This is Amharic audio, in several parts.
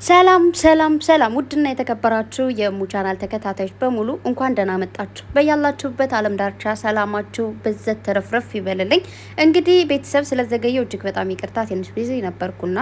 ሰላም ሰላም ሰላም ውድና የተከበራችሁ የሙ ቻናል ተከታታዮች በሙሉ እንኳን ደህና መጣችሁ። በያላችሁበት ዓለም ዳርቻ ሰላማችሁ በዘት ተረፍረፍ ይበልልኝ። እንግዲህ ቤተሰብ ስለዘገየው እጅግ በጣም ይቅርታ፣ ትንሽ ቢዚ ነበርኩና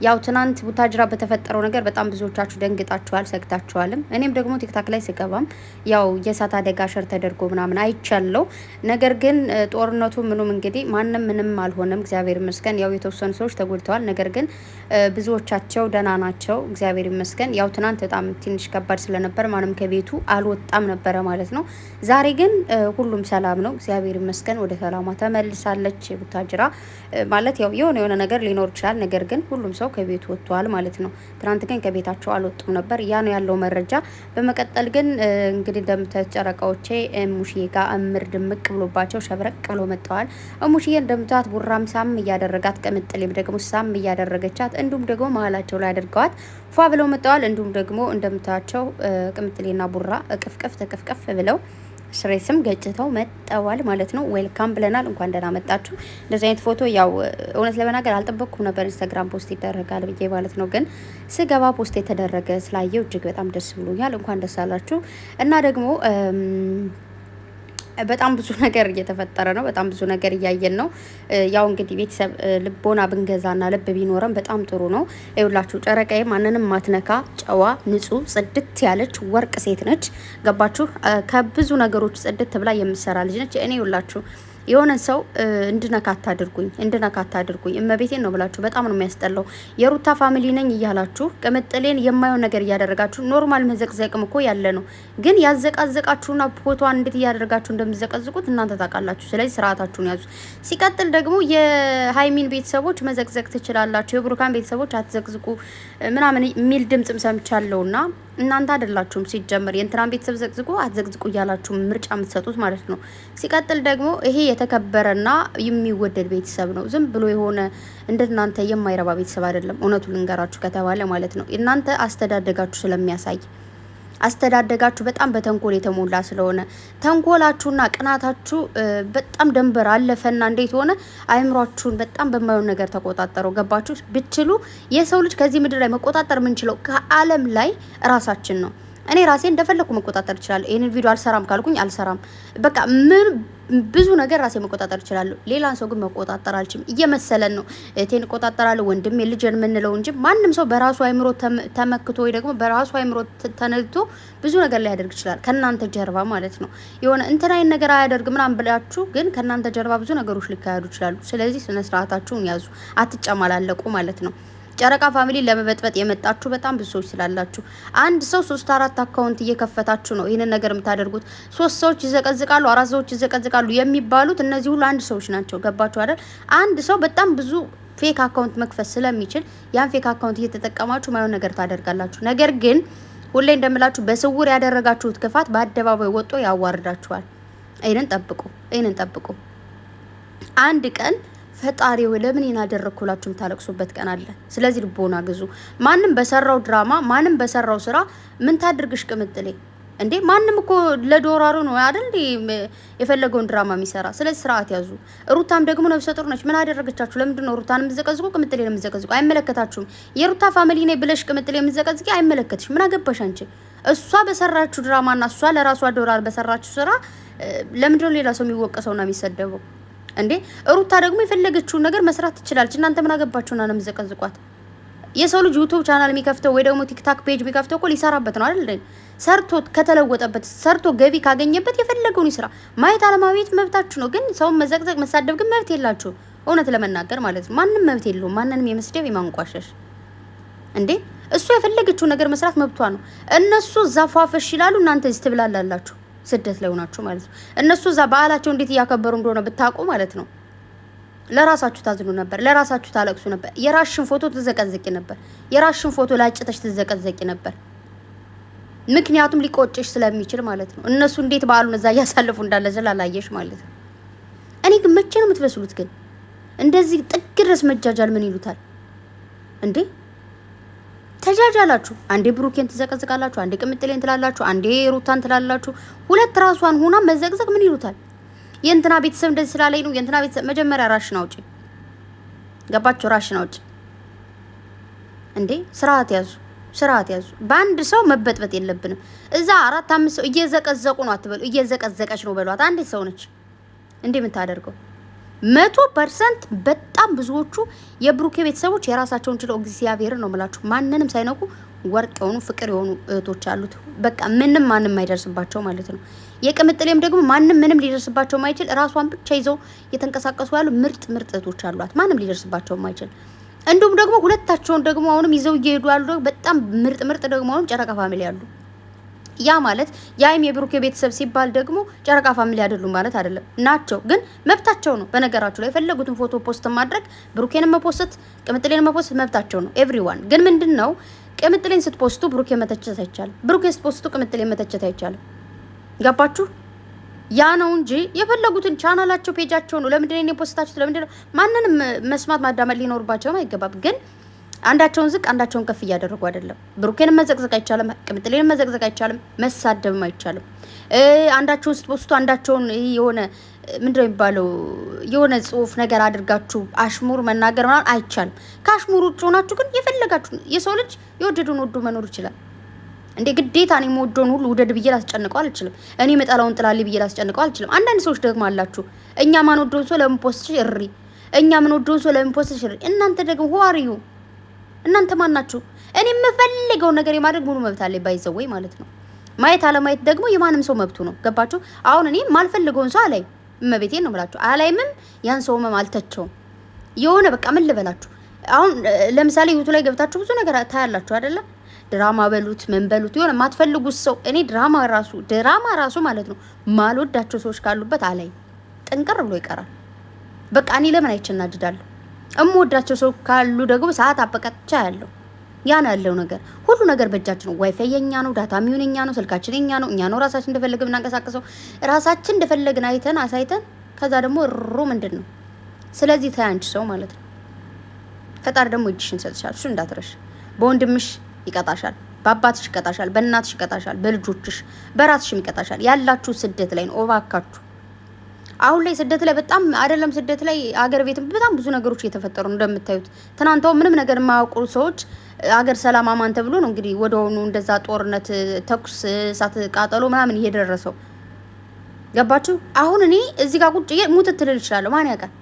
ያው ትናንት ቡታጅራ በተፈጠረው ነገር በጣም ብዙዎቻችሁ ደንግጣችኋል፣ ሰግታችኋልም። እኔም ደግሞ ቲክታክ ላይ ስገባም ያው የእሳት አደጋ ሸር ተደርጎ ምናምን አይቻለው። ነገር ግን ጦርነቱ ምኑም እንግዲህ ማንም ምንም አልሆነም፣ እግዚአብሔር ይመስገን። ያው የተወሰኑ ሰዎች ተጎድተዋል፣ ነገር ግን ብዙዎቻቸው ደህና ናቸው። እግዚአብሔር ይመስገን። ያው ትናንት በጣም ትንሽ ከባድ ስለነበር ማንም ከቤቱ አልወጣም ነበረ ማለት ነው። ዛሬ ግን ሁሉም ሰላም ነው፣ እግዚአብሔር ይመስገን። ወደ ሰላሟ ተመልሳለች ቡታጅራ ማለት ያው የሆነ ነገር ሊኖር ይችላል፣ ነገር ግን ሁሉም ሰው ከቤቱ ወጥቷል ማለት ነው። ትናንት ግን ከቤታቸው አልወጡም ነበር፣ ያ ነው ያለው መረጃ። በመቀጠል ግን እንግዲህ እንደምታዩት ጨረቃዎቼ ሙሽዬ ጋር እምር ድምቅ ብሎባቸው ሸብረቅ ብሎ መጥተዋል። ሙሽዬ እንደምታዩት ቡራም ሳም እያደረጋት፣ ቅምጥሌም ደግሞ ሳም እያደረገቻት፣ እንዲሁም ደግሞ መሀላቸው ላይ አድርገዋት ፏ ብለው መጥተዋል። እንዲሁም ደግሞ እንደምታቸው ቅምጥሌና ቡራ እቅፍቅፍ ተከፍቀፍ ብለው ስሬስም ገጭተው መጠዋል ማለት ነው። ዌልካም ብለናል፣ እንኳን ደህና መጣችሁ። እንደዚህ አይነት ፎቶ ያው እውነት ለመናገር አልጠበቅኩም ነበር ኢንስታግራም ፖስት ይደረጋል ብዬ ማለት ነው። ግን ስገባ ፖስት የተደረገ ስላየው እጅግ በጣም ደስ ብሎኛል። እንኳን ደስ አላችሁ እና ደግሞ በጣም ብዙ ነገር እየተፈጠረ ነው። በጣም ብዙ ነገር እያየን ነው። ያው እንግዲህ ቤተሰብ ልቦና ብንገዛና ልብ ቢኖረን በጣም ጥሩ ነው። ይኸውላችሁ ጨረቃዬ ማንንም ማትነካ ጨዋ፣ ንጹህ፣ ጽድት ያለች ወርቅ ሴት ነች። ገባችሁ? ከብዙ ነገሮች ጽድት ብላ የምትሰራ ልጅ ነች። እኔ ይኸውላችሁ የሆነ ሰው እንድነካት አድርጉኝ እመቤቴን ነው ብላችሁ በጣም ነው የሚያስጠላው። የሩታ ፋሚሊ ነኝ እያላችሁ ቅምጥሌን የማይሆን ነገር እያደረጋችሁ ኖርማል መዘቅዘቅም እኮ ያለ ነው። ግን ያዘቃዘቃችሁና ፎቶዋን እንዴት እያደረጋችሁ እንደምዘቀዝቁት እናንተ ታውቃላችሁ። ስለዚህ ስርዓታችሁን ያዙ። ሲቀጥል ደግሞ የሀይሚን ቤተሰቦች መዘቅዘቅ ትችላላችሁ፣ የብሩካን ቤተሰቦች አትዘቅዝቁ ምናምን የሚል ድምጽም ሰምቻለሁና እናንተ አይደላችሁም ሲጀመር የእንትራን ቤተሰብ ዘቅዝቁ አትዘቅዝቁ እያላችሁ ምርጫ የምትሰጡት ማለት ነው። ሲቀጥል ደግሞ ይሄ የተከበረና የሚወደድ ቤተሰብ ነው። ዝም ብሎ የሆነ እንደናንተ የማይረባ ቤተሰብ አይደለም። እውነቱን ልንገራችሁ ከተባለ ማለት ነው። እናንተ አስተዳደጋችሁ ስለሚያሳይ አስተዳደጋችሁ በጣም በተንኮል የተሞላ ስለሆነ ተንኮላችሁና ቅናታችሁ በጣም ደንበር አለፈና እንዴት ሆነ አይምሯችሁን በጣም በማይሆን ነገር ተቆጣጠረው። ገባችሁ? ብትችሉ የሰው ልጅ ከዚህ ምድር ላይ መቆጣጠር የምንችለው ከዓለም ላይ ራሳችን ነው። እኔ ራሴ እንደፈለኩ መቆጣጠር እችላለሁ። ይሄንን ቪዲዮ አልሰራም ካልኩኝ አልሰራም። በቃ ምን ብዙ ነገር ራሴ መቆጣጠር እችላለሁ። ሌላን ሰው ግን መቆጣጠር አልችልም። እየመሰለን ነው እቴን እቆጣጠራለሁ ወንድሜ ልጅን የምንለው እንጂ ማንም ሰው በራሱ አይምሮ ተመክቶ ወይ ደግሞ በራሱ አይምሮ ተነድቶ ብዙ ነገር ላይ ያደርግ ይችላል። ከናንተ ጀርባ ማለት ነው። የሆነ እንትናይን ነገር አያደርግ ምናምን ብላችሁ ግን ከናንተ ጀርባ ብዙ ነገሮች ሊካሄዱ ይችላሉ። ስለዚህ ስነ ስርዓታችሁን ያዙ፣ አትጨማላለቁ ማለት ነው። ጨረቃ ፋሚሊ ለመበጥበጥ የመጣችሁ በጣም ብዙ ሰዎች ስላላችሁ አንድ ሰው 3-4 አካውንት እየከፈታችሁ ነው ይሄንን ነገር የምታደርጉት። 3 ሰዎች ይዘቀዝቃሉ፣ 4 ሰዎች ይዘቀዝቃሉ የሚባሉት እነዚህ ሁሉ አንድ ሰዎች ናቸው። ገባችሁ አይደል? አንድ ሰው በጣም ብዙ ፌክ አካውንት መክፈት ስለሚችል ያን ፌክ አካውንት እየተጠቀማችሁ ማይሆን ነገር ታደርጋላችሁ። ነገር ግን ሁሌ እንደምላችሁ በስውር ያደረጋችሁት ክፋት በአደባባይ ወጥቶ ያዋርዳችኋል። ይሄንን ጠብቁ። አንድ ቀን ፈጣሪው ለምን እናደረኩላችሁ የምታለቅሱበት ቀን አለ። ስለዚህ ልቦና ግዙ። ማንም በሰራው ድራማ ማንም በሰራው ስራ ምን ታድርግሽ ቅምጥሌ እንዴ? ማንም እኮ ለዶራሩ ነው አይደል የፈለገውን ድራማ የሚሰራ። ስለዚህ ስርዓት ያዙ። ሩታም ደግሞ ነፍሰ ጡር ነች። ምን አደረገቻችሁ? ለምንድን ነው ሩታን የምትዘቀዝቁ? ቅምጥሌን የምትዘቀዝቁ? አይመለከታችሁም። የሩታ ፋሚሊ ነኝ ብለሽ ቅምጥሌን የምትዘቀዝቂ አይመለከትሽ። ምን አገባሽ አንቺ? እሷ በሰራችሁ ድራማና እሷ ለራሷ ዶራር በሰራችሁ ስራ ለምንድን ነው ሌላ ሰው የሚወቀሰውና የሚሰደበው? እንዴ ሩታ ደግሞ የፈለገችውን ነገር መስራት ትችላለች። እናንተ ምን አገባችሁና ነው የምትዘቀዝቋት? የሰው ልጅ ዩቲዩብ ቻናል የሚከፍተው ወይ ደግሞ ቲክታክ ፔጅ የሚከፍተው እኮ ሊሰራበት ነው አይደል? ሰርቶ ከተለወጠበት ሰርቶ ገቢ ካገኘበት የፈለገውን ይስራ። ማየት አለማየት መብታችሁ ነው። ግን ሰውን መዘቅዘቅ መሳደብ ግን መብት የላችሁ። እውነት ለመናገር ማለት ነው። ማንም መብት የለውም ማንንም የመስደብ የማንቋሸሽ። እንዴ እሱ የፈለገችውን ነገር መስራት መብቷ ነው። እነሱ ዛፏፈሽ ይላሉ፣ እናንተ እዚህ ትብላላላችሁ። ስደት ላይ ሆናችሁ ማለት ነው። እነሱ እዛ በዓላቸው እንዴት እያከበሩ እንደሆነ ብታውቁ ማለት ነው። ለራሳችሁ ታዝኑ ነበር፣ ለራሳችሁ ታለቅሱ ነበር። የራስሽን ፎቶ ትዘቀዘቂ ነበር፣ የራስሽን ፎቶ ላጭተሽ ትዘቀዘቂ ነበር። ምክንያቱም ሊቆጭሽ ስለሚችል ማለት ነው። እነሱ እንዴት በዓሉን እዛ እያሳለፉ እንዳለ ስላላየሽ ማለት ነው። እኔ ግን መቼ ነው የምትበስሉት ግን? እንደዚህ ጥግ ድረስ መጃጃል ምን ይሉታል እንዴ? ተጃጃላችሁ። አንዴ ብሩኬን ትዘቀዝቃላችሁ፣ አንዴ ቅምጥሌን ትላላችሁ፣ አንዴ ሩታን ትላላችሁ። ሁለት ራሷን ሆና መዘቅዘቅ ምን ይሉታል? የእንትና ቤተሰብ እንደዚህ ስላለኝ ነው። የእንትና ቤተሰብ መጀመሪያ ራሽን አውጪ። ገባችሁ? ራሽን አውጪ እንዴ! ስርዓት ያዙ። ስርዓት ያዙ። በአንድ ሰው መበጥበጥ የለብንም። እዛ 4-5 ሰው እየዘቀዘቁ ነው አትበሉ። እየዘቀዘቀች ነው በሏት። አንዴ ሰው ነች እንዴ የምታደርገው 100%። በጣም ብዙዎቹ የብሩኬ ቤተሰቦች የራሳቸውን ችለው እግዚአብሔርን ነው የምላችሁ ማንንም ሳይነኩ ወርቅ የሆኑ ፍቅር የሆኑ እህቶች አሉት። በቃ ምንም ማንም አይደርስባቸው ማለት ነው። የቅምጥሌም ደግሞ ማንም ምንም ሊደርስባቸው ማይችል ራሷን ብቻ ይዘው የተንቀሳቀሱ ያሉ ምርጥ እህቶች አሏት። ማንም ሊደርስባቸው ማይችል። እንዲሁም ደግሞ ሁለታቸውን ደግሞ አሁንም ይዘው እየሄዱ ያሉ በጣም ምርጥ ደግሞ አሁን ጨረቃ ፋሚሊ ያሉ። ያ ማለት ያይም የብሩኬ ቤተሰብ ሲባል ደግሞ ጨረቃ ፋሚሊ አይደሉም ማለት አይደለም፣ ናቸው። ግን መብታቸው ነው። በነገራችሁ ላይ የፈለጉትን ፎቶ ፖስት ማድረግ፣ ብሩኬን መፖስት፣ ቅምጥሌን መፖስት መብታቸው ነው። ኤቭሪዋን ግን ምንድነው ቅምጥሌን ስትፖስቱ ብሩኬ መተቸት አይቻልም፣ ብሩኬን ስትፖስቱ ቅምጥሌን መተቸት አይቻልም። ገባችሁ? ያ ነው እንጂ የፈለጉትን ቻናላቸው ፔጃቸው ነው። ለምንድነው እኔ ፖስታችሁ? ለምንድነው ማንንም መስማት ማዳመጥ ሊኖርባቸው አይገባም። ግን አንዳቸውን ዝቅ አንዳቸውን ከፍ እያደረጉ አይደለም። ብሩኬን መዘቅዘቅ አይቻልም፣ ቅምጥሌን መዘቅዘቅ አይቻልም፣ መሳደብም አይቻልም። አንዳቸውን ስትፖስቱ አንዳቸውን የሆነ ምንድነው የሚባለው የሆነ ጽሁፍ ነገር አድርጋችሁ አሽሙር መናገር ማለት አይቻልም። ከአሽሙር ውጭ ሆናችሁ ግን የፈለጋችሁ የሰው ልጅ የወደዱን ወዶ መኖር ይችላል። እንዴ ግዴታ እኔ የምወደውን ሁሉ ውደድ ብዬ ላስጨንቀው አልችልም። እኔ መጣላውን ጥላልኝ ብዬ ላስጨንቀው አልችልም። አንዳንድ ሰዎች ደግሞ አላችሁ እኛ ማን ወደውን ሰው ለምን ፖስትሽ እሪ፣ እኛ ምን ወደውን ሰው ለምን ፖስትሽ እሪ። እናንተ ደግሞ ሆዋሪዩ እናንተ ማን ናችሁ? እኔ የምፈልገው ነገር የማድረግ ሙሉ መብት አለኝ ባይዘው ወይ ማለት ነው። ማየት አለማየት ደግሞ የማንም ሰው መብቱ ነው። ገባችሁ? አሁን እኔ ማልፈልገውን ሰው አላይ እመቤቴን ነው የምላችሁ። አላይምም ያን ሰው አልተቸውም። የሆነ በቃ ምን ልበላችሁ፣ አሁን ለምሳሌ ዩቱብ ላይ ገብታችሁ ብዙ ነገር ታያላችሁ አይደለ? ድራማ በሉት ምን በሉት የሆነ ማትፈልጉት ሰው እኔ ድራማ ራሱ ማለት ነው ማልወዳቸው ሰዎች ካሉበት አላይ ጥንቅር ብሎ ይቀራል። በቃ እኔ ለምን አይቸናድዳለሁ? እምወዳቸው ሰው ካሉ ደግሞ ሰዓት አበቀጥቻ ያለው ያን ያለው ነገር ሁሉ ነገር በእጃችን ነው። ዋይፋይ የኛ ነው፣ ዳታ ሚሆን የኛ ነው፣ ስልካችን የኛ ነው። እኛ ነው ራሳችን እንደፈለግን እናንቀሳቀሰው። ራሳችን እንደፈለግን አይተን አሳይተን ከዛ ደግሞ ምንድን ነው። ስለዚህ ታያንች ሰው ማለት ነው። ፈጣሪ ደግሞ እጅሽን ሰጥሻል። እሱ እንዳትረሽ። በወንድምሽ ይቀጣሻል፣ በአባትሽ ይቀጣሻል፣ በእናትሽ ይቀጣሻል፣ በልጆችሽ በራስሽም ይቀጣሻል። ያላችሁ ስደት ላይ ነው። እባካችሁ አሁን ላይ ስደት ላይ በጣም አይደለም ስደት ላይ አገር ቤትም በጣም ብዙ ነገሮች እየተፈጠሩ ነው እንደምታዩት። ትናንታው ምንም ነገር የማያውቁ ሰዎች አገር ሰላም አማን ተብሎ ነው እንግዲህ ወደሆኑ እንደዛ ጦርነት፣ ተኩስ፣ እሳት ቃጠሎ ምናምን እየደረሰው ገባችሁ? አሁን እኔ እዚህ ጋር ቁጭ ሙት ትልል ይችላል። ማን ያውቃል?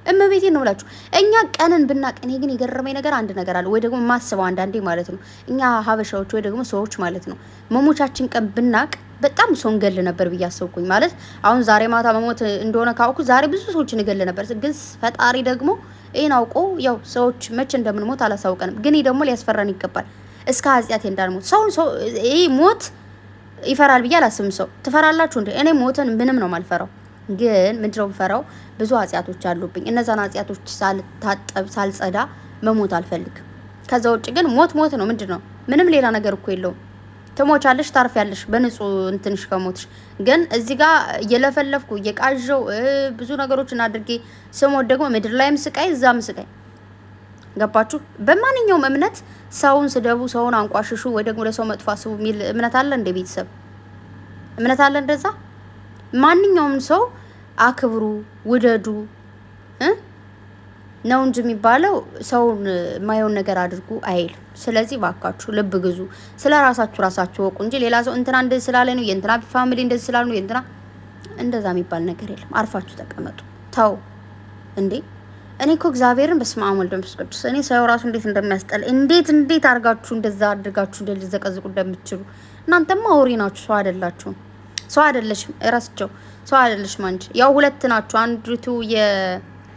እመቤቴ ነው ብላችሁ እኛ ቀንን ብናቅ። እኔ ግን የገረመኝ ነገር አንድ ነገር አለ ወይ ደግሞ ማስበው አንዳንዴ ማለት ነው እኛ ሀበሻዎች ወይ ደግሞ ሰዎች ማለት ነው መሞቻችን ቀን ብናቅ በጣም ሰው እንገል ነበር ብዬ አሰብኩኝ። ማለት አሁን ዛሬ ማታ መሞት እንደሆነ ካውኩ ዛሬ ብዙ ሰዎች እንገል ነበር። ግን ፈጣሪ ደግሞ ይሄን አውቆ ያው ሰዎች መቼ እንደምንሞት አላሳውቀንም። ግን ይሄ ደግሞ ሊያስፈራን ይገባል። እስከ ኃጢአት እንዳንሞት ሰው ይሄ ሞት ይፈራል ብዬ አላስብም። ሰው ትፈራላችሁ እንዴ? እኔ ሞትን ምንም ነው ማልፈራው። ግን ምንድነው የምፈራው? ብዙ ኃጢአቶች አሉብኝ። እነዛን ኃጢአቶች ሳልታጠብ ሳልጸዳ መሞት አልፈልግም። ከዛ ውጭ ግን ሞት ነው። ምንድነው? ምንም ሌላ ነገር እኮ የለውም። ትሞቻለሽ፣ ታርፊያለሽ በንጹህ እንትንሽ ከሞትሽ። ግን እዚህ ጋር እየለፈለፍኩ እየቃዠው ብዙ ነገሮችን አድርጌ ስሞት ደግሞ ምድር ላይም ስቃይ እዛም ስቃይ። ገባችሁ? በማንኛውም እምነት ሰውን ስደቡ፣ ሰውን አንቋሽሹ ወይ ደግሞ ለሰው መጥፎ አስቡ የሚል እምነት አለ እንደ ቤተሰብ እምነት አለ እንደዛ። ማንኛውም ሰው አክብሩ፣ ውደዱ ነው እንጂ የሚባለው ሰውን የማይሆን ነገር አድርጉ አይልም። ስለዚህ ባካችሁ ልብ ግዙ። ስለ ራሳችሁ ወቁ እንጂ ሌላ ሰው እንትና እንደዚህ ስላለ ነው የእንትና ፋሚሊ እንደዚህ ስላለ ነው የእንትና እንደዛ የሚባል ነገር የለም። አርፋችሁ ተቀመጡ። ተው እንዴ! እኔ እኮ እግዚአብሔርን በስመ አብ ወልድ መንፈስ ቅዱስ እኔ ሰው ራሱ እንዴት እንደሚያስጠላ እንዴት አድርጋችሁ እንደዛ አድርጋችሁ እንደልዘቀዝቁ እንደምትችሉ እናንተማ አውሪ ናችሁ። ሰው አይደላችሁም። ሰው አይደለሽም። እራስቸው ሰው አይደለሽም። አንቺ ያው ሁለት ናችሁ። አንዲቱ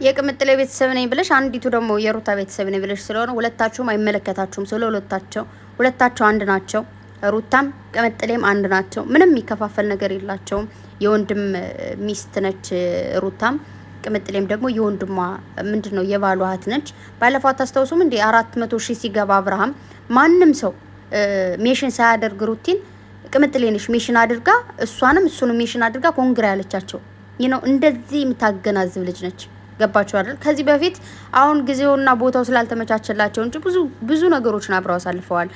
የቅምጥሌ ቤተሰብ ነኝ ብለሽ አንዲቱ ደግሞ የሩታ ቤተሰብ ነኝ ብለሽ ስለሆነ ሁለታችሁም አይመለከታችሁም። ስለ ሁለታቸው አንድ ናቸው። ሩታም ቅምጥሌም አንድ ናቸው። ምንም የሚከፋፈል ነገር የላቸውም። የወንድም ሚስት ነች ሩታም፣ ቅምጥሌም ደግሞ የወንድሟ ምንድነው የባሏ እህት ነች። ባለፈው አታስታውሱም እንዴ 400,000 ሲገባ አብርሃም ማንም ሰው ሜሽን ሳያደርግ ሩቲን ቅምጥሌ ነሽ ሜሽን አድርጋ እሷንም እሱንም ሜሽን አድርጋ ኮንግራ ያለቻቸው ነው። እንደዚህ የምታገናዝብ ልጅ ነች። ገባችሁ አይደል? ከዚህ በፊት አሁን ጊዜውና ቦታው ስላልተመቻቸላቸው እንጂ ብዙ ነገሮችን አብረው አሳልፈዋል።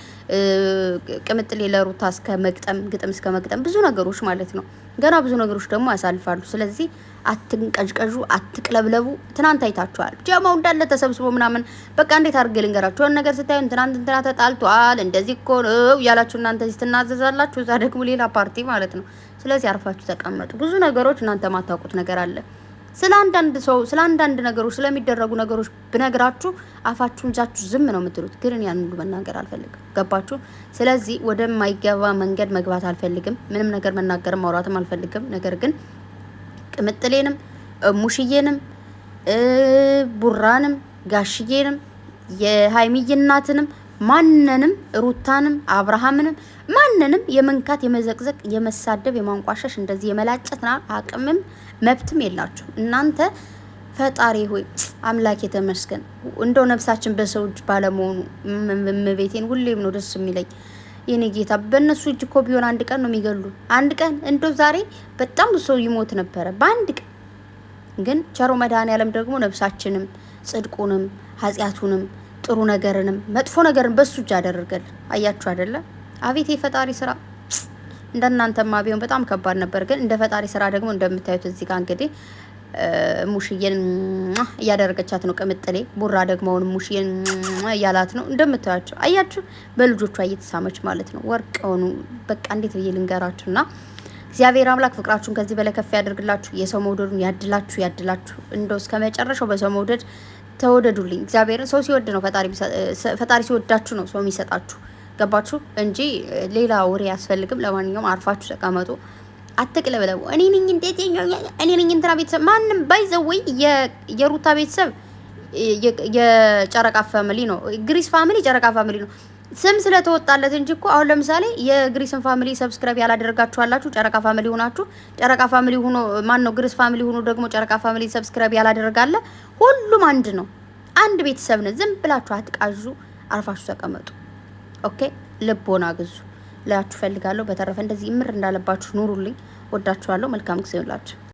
ቅምጥሌ ለሩታ እስከ መግጠም ግጥም እስከ መግጠም ብዙ ነገሮች ማለት ነው። ገና ብዙ ነገሮች ደግሞ ያሳልፋሉ። ስለዚህ አትንቀዥቀዡ፣ አትቅለብለቡ። ትናንት አይታችኋል። ጀማው እንዳለ ተሰብስቦ ምናምን በቃ እንዴት አድርጌ ልንገራችሁ? የሆነ ነገር ስታዩ ትናንት እንትና ተጣልቷል እንደዚህ እኮ ነው ያላችሁ እናንተ እዚህ ትናዘዛላችሁ፣ እዛ ደግሞ ሌላ ፓርቲ ማለት ነው። ስለዚህ አርፋችሁ ተቀመጡ። ብዙ ነገሮች እናንተ ማታውቁት ነገር አለ። ስለ አንዳንድ ነገሮች ስለሚደረጉ ነገሮች ብነግራችሁ አፋችሁን ይዛችሁ ዝም ነው የምትሉት። ግን ያን ሁሉ መናገር አልፈልግም። ገባችሁ? ስለዚህ ወደማይገባ መንገድ መግባት አልፈልግም። ምንም ነገር መናገርም ማውራትም አልፈልግም። ነገር ግን ቅምጥሌንም ሙሽዬንም ቡራንም ጋሽዬንም የሀይሚዬ እናትንም ማንንም ሩታንም አብርሃምንም ማንንም የመንካት የመዘቅዘቅ የመሳደብ የማንቋሸሽ እንደዚህ የመላጨት አቅምም መብትም የላችሁ እናንተ። ፈጣሪ ሆይ አምላክ የተመስገን። እንደው ነፍሳችን በሰው እጅ ባለመሆኑ እመቤቴን ሁሌም ነው ደስ የሚለኝ የኔ ጌታ። በእነሱ እጅ እኮ ቢሆን አንድ ቀን ነው የሚገሉ። አንድ ቀን እንደው ዛሬ በጣም ሰው ይሞት ነበረ በአንድ ቀን። ግን ቸሮ መድኃኔዓለም ደግሞ ነፍሳችንም ጽድቁንም ኃጢአቱንም ጥሩ ነገርንም መጥፎ ነገርን በሱ እጅ አደረገልን። አያችሁ አይደለ? አቤት የፈጣሪ ስራ። እንደናንተማ ቢሆን በጣም ከባድ ነበር። ግን እንደ ፈጣሪ ስራ ደግሞ እንደምታዩት እዚህ ጋር እንግዲህ ሙሽዬን እያደረገቻት ነው ቅምጥሌ። ቡራ ደግሞ አሁን ሙሽዬን እያላት ነው እንደምታያቸው። አያችሁ በልጆቿ እየተሳመች ማለት ነው። ወርቅ ሆኑ በቃ እንዴት ብዬ ልንገራችሁና እግዚአብሔር አምላክ ፍቅራችሁን ከዚህ በላይ ከፍ ያደርግላችሁ። የሰው መውደዱን ያድላችሁ። እንደው እስከ መጨረሻው በሰው መውደድ ተወደዱልኝ። እግዚአብሔርን ሰው ሲወድ ነው ፈጣሪ ሲወዳችሁ ነው ሰው የሚሰጣችሁ። ገባችሁ እንጂ ሌላ ወሬ አያስፈልግም። ለማንኛውም አርፋችሁ ተቀመጡ፣ አትቅለበለቡ። እኔ ነኝ እንትና ቤተሰብ ማንም ባይዘወይ የሩታ ቤተሰብ የጨረቃ ፋሚሊ ነው። ግሪስ ፋሚሊ ጨረቃ ፋሚሊ ነው ስም ስለተወጣለት እንጂ እኮ አሁን ለምሳሌ የግሪስን ፋሚሊ ሰብስክራይብ ያላደረጋችሁ አላችሁ። ጨረቃ ፋሚሊ ሆናችሁ ጨረቃ ፋሚሊ ሆኖ ማን ነው ግሪስ ፋሚሊ ሆኖ ደግሞ ጨረቃ ፋሚሊ ሰብስክራይብ ያላደረጋለ ሁሉም አንድ ነው፣ አንድ ቤተሰብ ነው። ዝም ብላችሁ አትቃዡ፣ አርፋችሁ ተቀመጡ። ኦኬ ልቦና ግዙ ላችሁ ፈልጋለሁ። በተረፈ እንደዚህ ምር እንዳለባችሁ ኑሩልኝ። ወዳችኋለሁ። መልካም ጊዜ ይሁንላችሁ።